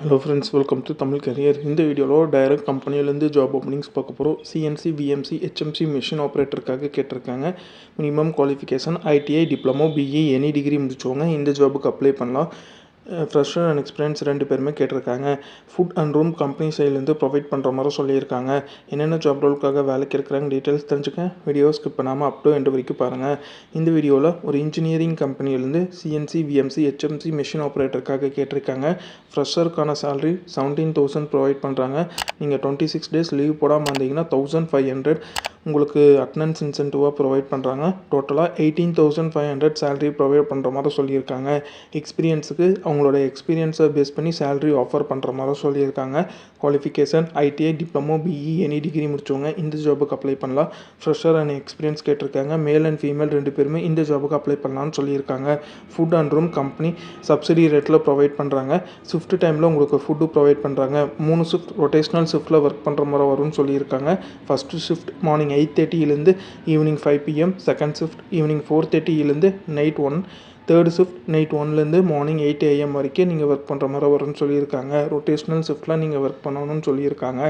Hello friends, welcome to Tamil Career. இந்த வீடியோவில் direct கம்பெனிலேருந்து ஜாப் ஓப்பனிங்ஸ் பார்க்க போகிறோம். சிஎன்சி விஎம்சி ஹெச்எம்சி மிஷின் ஆப்ரேட்டருக்காக கேட்டிருக்காங்க. Minimum qualification ITI diploma BE any degree முடிச்சவங்க இந்த ஜாபுக்கு அப்ளை பண்ணலாம். ஃப்ரெஷர் அண்ட் எக்ஸ்பீரியன்ஸ் 2 பேருமே கேட்டிருக்காங்க. ஃபுட் அண்ட் ரூம் கம்பெனி சைட்லேருந்து ப்ரொவைட் பண்ணுற மாதிரி சொல்லியிருக்காங்க. என்னென்ன ஜாப் ரோலுக்காக வேலைக்கு இருக்கிறாங்க டீட்டெயில்ஸ் தெரிஞ்சுக்க வீடியோ ஸ்கிப் பண்ணாமல் அப் டு எண்ட் வரைக்கும் பாருங்கள். இந்த வீடியோவில் ஒரு இன்ஜினியரிங் கம்பெனிலேருந்து சிஎன்சி விஎம்சி ஹெச்எம்சி மிஷின் ஆப்ரேட்டருக்காக கேட்டிருக்காங்க. ஃப்ரெஷருக்கான சேலரி 17,000 ப்ரொவைட் பண்ணுறாங்க. நீங்கள் 26 டேஸ் லீவ் போடாமல் வந்தீங்கன்னா 1,500 உங்களுக்கு அட்டனன்ஸ் இன்சென்டிவாக ப்ரொவைட் பண்ணுறாங்க. டோட்டலாக 18,500 சேலரி ப்ரொவைட் பண்ணுற மாதிரி சொல்லியிருக்காங்க. எக்ஸ்பீரியன்ஸுக்கு அவங்களோட எக்ஸ்பீரியன்ஸை பேஸ் பண்ணி சேலரி ஆஃபர் பண்ணுற மாதிரி சொல்லியிருக்காங்க. Qualification ITI diploma BE any degree முடிச்சவங்க இந்த ஜாபுக்கு அப்ளை பண்ணலாம். ஃப்ரெஷர் அண்ட் எக்ஸ்பீரியன்ஸ் கேட்டிருக்காங்க. மேல் அண்ட் ஃபீமேல் 2 பேருமே இந்த ஜாபுக்கு அப்ளை பண்ணலான்னு சொல்லியிருக்காங்க. Food and room company subsidy ரேட்டில் ப்ரொவைட் பண்ணுறாங்க. ஷிஃப்ட் டைமில் உங்களுக்கு ஃபுட்டு ப்ரொவைட் பண்ணுறாங்க. 3 ஷிஃப்ட் ரொட்டேஷனல் ஷிஃப்ட்டில் ஒர்க் பண்ணுற மாதிரி வரும்னு சொல்லியிருக்காங்க. First shift morning 8:30 evening 5 PM, second shift evening 4:30 night 1, third shift night 1 morning 8 AM வரைக்கும் நீங்கள் ஒர்க் பண்ணுற மாதிரி வரும்னு சொல்லியிருக்காங்க. ரொட்டேஷனல் ஷிஃப்ட்டில் நீங்கள் ஒர்க் பண்ணணும்னு சொல்லியிருக்காங்க.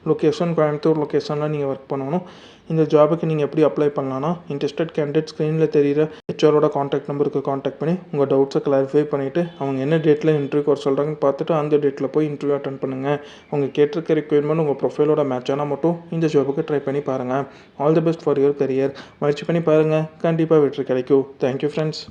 லொக்கேஷன் கோயம்புத்தூர் லொக்கேஷனில் நீங்கள் ஒர்க் பண்ணணும். இந்த ஜாபுக்கு நீங்கள் எப்படி அப்ளை பண்ணலான்னா, இன்ட்ரெஸ்டட் கேண்டிடேட் ஸ்க்ரீனில் தெரிகிற ஹெச்ஆரோட காண்டாக்ட் நம்பருக்கு காண்டாக்ட் பண்ணி உங்கள் டவுட்ஸை கிளாரிஃபை பண்ணிவிட்டு அவங்க என்ன டேட்டில் இன்டர்வியூ வர சொல்கிறாங்கன்னு பார்த்துட்டு அந்த டேட்டில் போய் இன்டர்வியூ அட்டன் பண்ணுங்கள். அவங்க கேட்டிருக்க ரெக்யர்மெண்ட் உங்கள் ப்ரொஃபைலோட மேட்ச் ஆனால் மட்டும் இந்த ஜாபுக்கு ட்ரை பண்ணி பாருங்கள். All the best for your career. முயற்சி பண்ணி பாருங்கள், கண்டிப்பாக வெற்றி கிடைக்கும். Thank you friends.